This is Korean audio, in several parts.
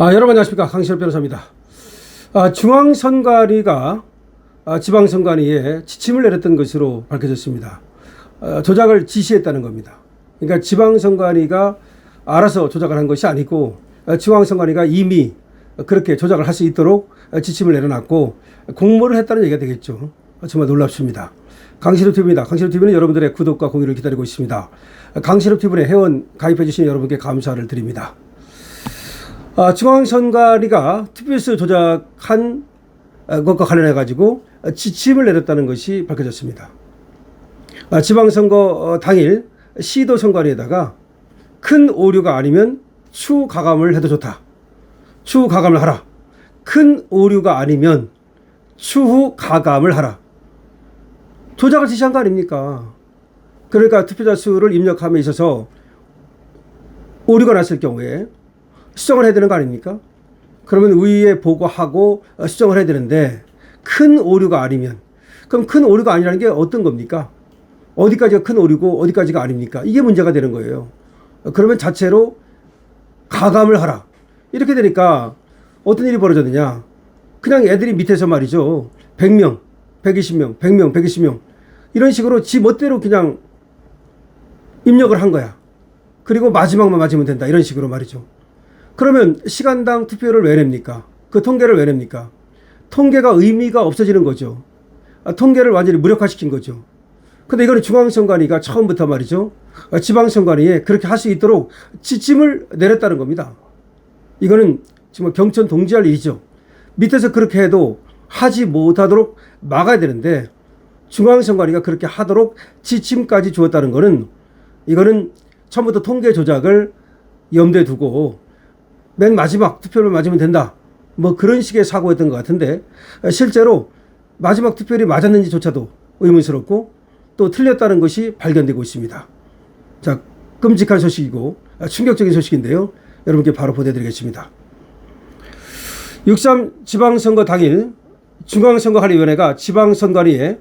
여러분 안녕하십니까, 강신업 변호사입니다. 중앙선관위가 지방선관위에 지침을 내렸던 것으로 밝혀졌습니다. 조작을 지시했다는 겁니다. 그러니까 지방선관위가 알아서 조작을 한 것이 아니고 중앙선관위가 이미 그렇게 조작을 할 수 있도록 지침을 내려놨고 공모를 했다는 얘기가 되겠죠. 정말 놀랍습니다. 강신업TV입니다. 강신업TV는 여러분들의 구독과 공유를 기다리고 있습니다. 강신업TV에 회원 가입해 주신 여러분께 감사를 드립니다. 중앙선관위가 투표수 조작한 것과 관련해 가지고 지침을 내렸다는 것이 밝혀졌습니다. 지방선거 당일 시도선관위에다가 큰 오류가 아니면 추후 가감을 해도 좋다. 추후 가감을 하라. 큰 오류가 아니면 추후 가감을 하라. 조작을 지시한 거 아닙니까? 그러니까 투표자 수를 입력함에 있어서 오류가 났을 경우에 수정을 해야 되는 거 아닙니까? 그러면 의회에 보고하고 수정을 해야 되는데 큰 오류가 아니면, 그럼 큰 오류가 아니라는 게 어떤 겁니까? 어디까지가 큰 오류고 어디까지가 아닙니까? 이게 문제가 되는 거예요. 그러면 자체로 가감을 하라. 이렇게 되니까 어떤 일이 벌어졌느냐? 그냥 애들이 밑에서 말이죠. 100명, 120명, 100명, 120명 이런 식으로 지 멋대로 그냥 입력을 한 거야. 그리고 마지막만 맞으면 된다. 이런 식으로 말이죠. 그러면 시간당 투표를 왜 냅니까? 그 통계를 왜 냅니까? 통계가 의미가 없어지는 거죠. 통계를 완전히 무력화시킨 거죠. 근데 이거는 중앙선관위가 처음부터 말이죠. 지방선관위에 그렇게 할 수 있도록 지침을 내렸다는 겁니다. 이거는 정말 경천 동지할 일이죠. 밑에서 그렇게 해도 하지 못하도록 막아야 되는데 중앙선관위가 그렇게 하도록 지침까지 주었다는 거는, 이거는 처음부터 통계 조작을 염두에 두고 맨 마지막 투표를 맞으면 된다. 뭐 그런 식의 사고였던 것 같은데 실제로 마지막 투표율이 맞았는지조차도 의문스럽고 또 틀렸다는 것이 발견되고 있습니다. 자, 끔찍한 소식이고 충격적인 소식인데요. 여러분께 바로 보내드리겠습니다. 6.3 지방선거 당일 중앙선거관리위원회가 지방선관위에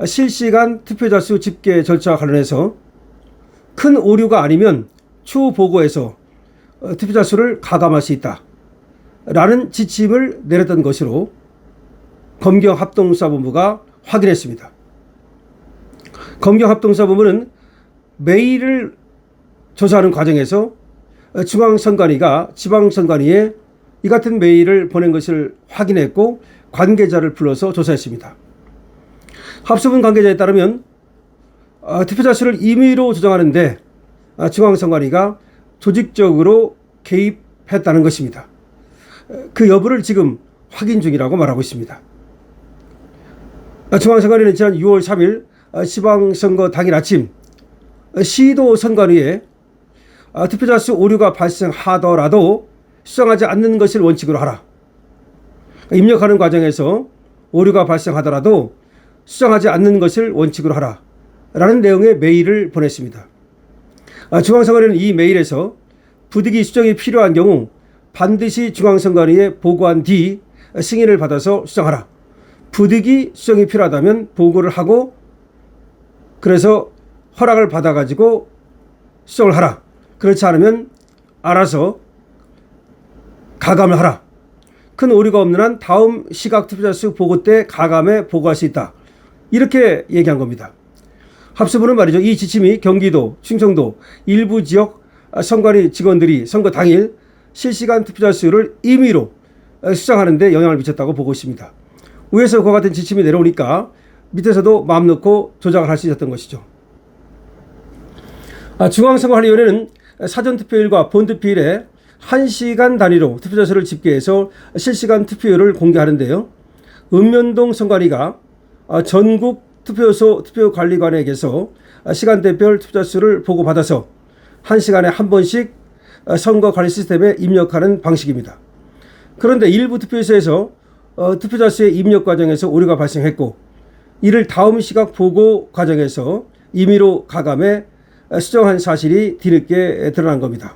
실시간 투표자 수 집계 절차와 관련해서 큰 오류가 아니면 추후 보고에서 투표자 수를 가감할 수 있다 라는 지침을 내렸던 것으로 검경합동수사본부가 확인했습니다. 검경합동수사본부는 메일을 조사하는 과정에서 중앙선관위가 지방선관위에 이 같은 메일을 보낸 것을 확인했고 관계자를 불러서 조사했습니다. 합수본 관계자에 따르면 투표자 수를 임의로 조정하는데 중앙선관위가 조직적으로 개입했다는 것입니다. 그 여부를 지금 확인 중이라고 말하고 있습니다. 중앙선관위는 지난 6월 3일 지방선거 당일 아침 시도선관위에 투표자 수 오류가 발생하더라도 수정하지 않는 것을 원칙으로 하라. 입력하는 과정에서 오류가 발생하더라도 수정하지 않는 것을 원칙으로 하라 라는 내용의 메일을 보냈습니다. 중앙선관위는 이 메일에서 부득이 수정이 필요한 경우 반드시 중앙선관위에 보고한 뒤 승인을 받아서 수정하라. 부득이 수정이 필요하다면 보고를 하고 그래서 허락을 받아가지고 수정을 하라. 그렇지 않으면 알아서 가감을 하라. 큰 오류가 없는 한 다음 시각 투표자 수 보고 때 가감에 보고할 수 있다. 이렇게 얘기한 겁니다. 합수부는 말이죠. 이 지침이 경기도, 충청도 일부 지역 선관위 직원들이 선거 당일 실시간 투표자 수를 임의로 수정하는 데 영향을 미쳤다고 보고 있습니다. 위에서 그와 같은 지침이 내려오니까 밑에서도 마음 놓고 조작을 할 수 있었던 것이죠. 중앙선거관리위원회는 사전투표일과 본투표일에 1시간 단위로 투표자 수를 집계해서 실시간 투표율을 공개하는데요. 읍면동 선관위가 전국 투표소 투표관리관에게서 시간대별 투표자 수를 보고받아서 1시간에 한 번씩 선거관리 시스템에 입력하는 방식입니다. 그런데 일부 투표소에서 투표자 수의 입력 과정에서 오류가 발생했고 이를 다음 시각 보고 과정에서 임의로 가감해 수정한 사실이 뒤늦게 드러난 겁니다.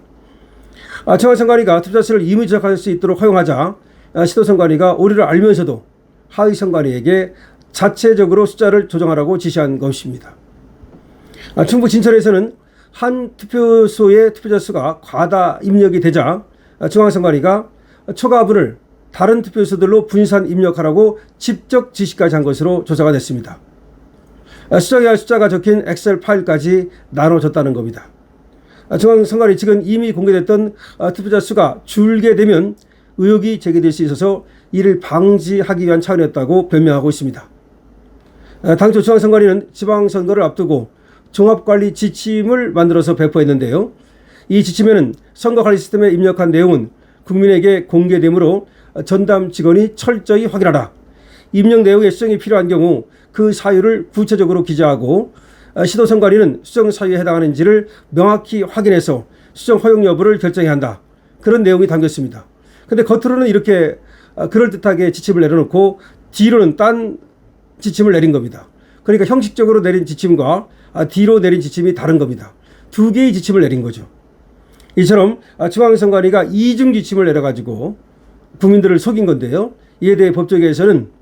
중앙선관위가 투표자 수를 임의 조작할 수 있도록 허용하자 시도선관위가 오류를 알면서도 하위선관위에게 자체적으로 숫자를 조정하라고 지시한 것입니다. 충북 진천에서는 한 투표소의 투표자 수가 과다 입력이 되자 중앙선관위가 초과분을 다른 투표소들로 분산 입력하라고 직접 지시까지 한 것으로 조사가 됐습니다. 수정해야 할 숫자가 적힌 엑셀 파일까지 나눠줬다는 겁니다. 중앙선관위 측은 이미 공개됐던 투표자 수가 줄게 되면 의혹이 제기될 수 있어서 이를 방지하기 위한 차원이었다고 변명하고 있습니다. 당초 중앙선관위는 지방선거를 앞두고 종합관리 지침을 만들어서 배포했는데요. 이 지침에는 선거관리 시스템에 입력한 내용은 국민에게 공개되므로 전담 직원이 철저히 확인하라. 입력 내용의 수정이 필요한 경우 그 사유를 구체적으로 기재하고 시도선관위는 수정 사유에 해당하는지를 명확히 확인해서 수정 허용 여부를 결정해야 한다. 그런 내용이 담겼습니다. 그런데 겉으로는 이렇게 그럴듯하게 지침을 내려놓고 뒤로는 딴 지침을 내린 겁니다. 그러니까 형식적으로 내린 지침과 뒤로 내린 지침이 다른 겁니다. 두 개의 지침을 내린 거죠. 이처럼 중앙선관위가 이중 지침을 내려가지고 국민들을 속인 건데요. 이에 대해 법조계에서는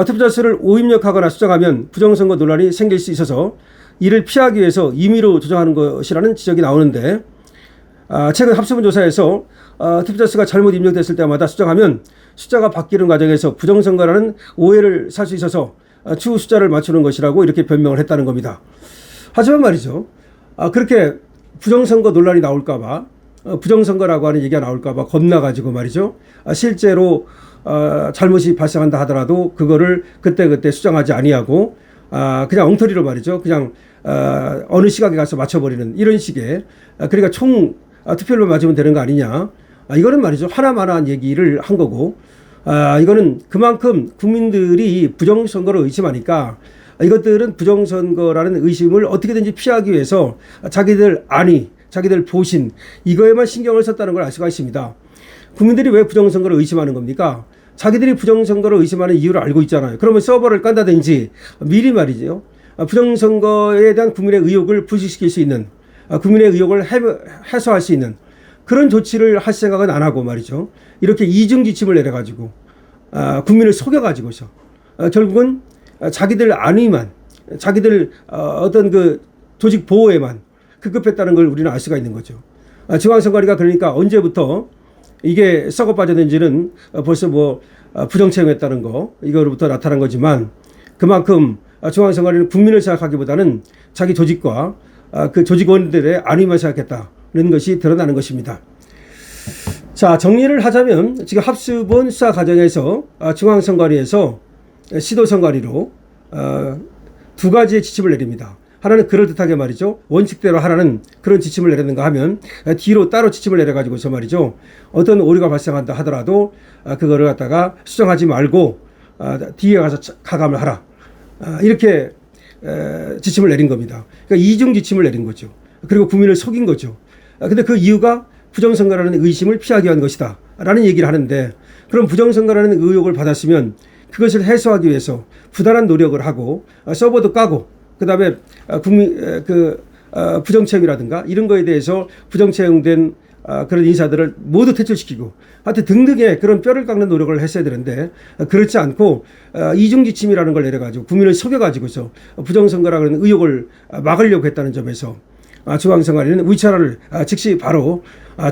투표자 수를 오입력하거나 수정하면 부정선거 논란이 생길 수 있어서 이를 피하기 위해서 임의로 조정하는 것이라는 지적이 나오는데 최근 합수본 조사에서 투표자 수가 잘못 입력됐을 때마다 수정하면 숫자가 바뀌는 과정에서 부정선거라는 오해를 살 수 있어서 추후 숫자를 맞추는 것이라고 이렇게 변명을 했다는 겁니다. 하지만 말이죠. 그렇게 부정선거 논란이 나올까봐 부정선거라고 하는 얘기가 나올까봐 겁나가지고 말이죠. 실제로 잘못이 발생한다 하더라도 그거를 그때그때 수정하지 아니하고 그냥 엉터리로 말이죠. 그냥 어느 시각에 가서 맞춰버리는 이런 식의 그러니까 총 투표율로 맞으면 되는 거 아니냐. 이거는 말이죠. 하나만한 얘기를 한 거고 이거는 그만큼 국민들이 부정선거를 의심하니까 이것들은 부정선거라는 의심을 어떻게든지 피하기 위해서 자기들 안위, 자기들 보신 이거에만 신경을 썼다는 걸 알 수가 있습니다. 국민들이 왜 부정선거를 의심하는 겁니까? 자기들이 부정선거를 의심하는 이유를 알고 있잖아요. 그러면 서버를 깐다든지 미리 말이죠. 부정선거에 대한 국민의 의혹을 불식시킬 수 있는 국민의 의혹을 해소할 수 있는 그런 조치를 할 생각은 안 하고 말이죠. 이렇게 이중 지침을 내려가지고 국민을 속여가지고서 결국은 자기들 안위만 자기들 어떤 그 조직 보호에만 급급했다는 걸 우리는 알 수가 있는 거죠. 중앙선관위가 그러니까 언제부터 이게 썩어 빠졌는지는 벌써 뭐 부정채용했다는 거 이거로부터 나타난 거지만 그만큼 중앙선관위는 국민을 생각하기보다는 자기 조직과 그 조직원들의 안위만 생각했다는 것이 드러나는 것입니다. 자, 정리를 하자면 지금 합수본 수사 과정에서 중앙선관위에서 시도선관위로 두 가지의 지침을 내립니다. 하나는 그럴듯하게 말이죠. 원칙대로 하라는 그런 지침을 내렸는가 하면 뒤로 따로 지침을 내려가지고서 말이죠. 어떤 오류가 발생한다 하더라도 그거를 갖다가 수정하지 말고 뒤에 가서 가감을 하라. 이렇게 지침을 내린 겁니다. 그러니까 이중 지침을 내린 거죠. 그리고 국민을 속인 거죠. 근데 그 이유가 부정선거라는 의심을 피하기 위한 것이다. 라는 얘기를 하는데 그럼 부정선거라는 의혹을 받았으면 그것을 해소하기 위해서 부단한 노력을 하고 서버도 까고 그다음에 부정채용이라든가 이런 거에 대해서 부정채용된 그런 인사들을 모두 퇴출시키고 하여튼 등등의 그런 뼈를 깎는 노력을 했어야 되는데 그렇지 않고 이중지침이라는 걸 내려가지고 국민을 속여가지고서 부정선거라고 하는 의혹을 막으려고 했다는 점에서 중앙선관위는 우이차라를 즉시 바로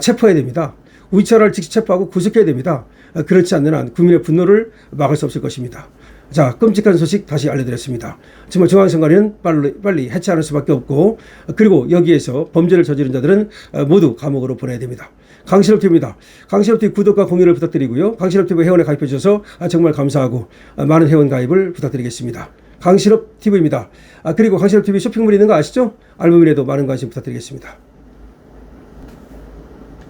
체포해야 됩니다. 우이차라를 즉시 체포하고 구속해야 됩니다. 그렇지 않는 한 국민의 분노를 막을 수 없을 것입니다. 자, 끔찍한 소식 다시 알려드렸습니다. 정말 중앙선관위는 빨리 해체하는 수밖에 없고 그리고 여기에서 범죄를 저지른 자들은 모두 감옥으로 보내야 됩니다. 강신업TV입니다. 강신업TV 구독과 공유를 부탁드리고요. 강신업TV 회원에 가입해 주셔서 정말 감사하고 많은 회원 가입을 부탁드리겠습니다. 강신업TV입니다. 그리고 강신업TV 쇼핑몰 있는 거 아시죠? 알부민에도 많은 관심 부탁드리겠습니다.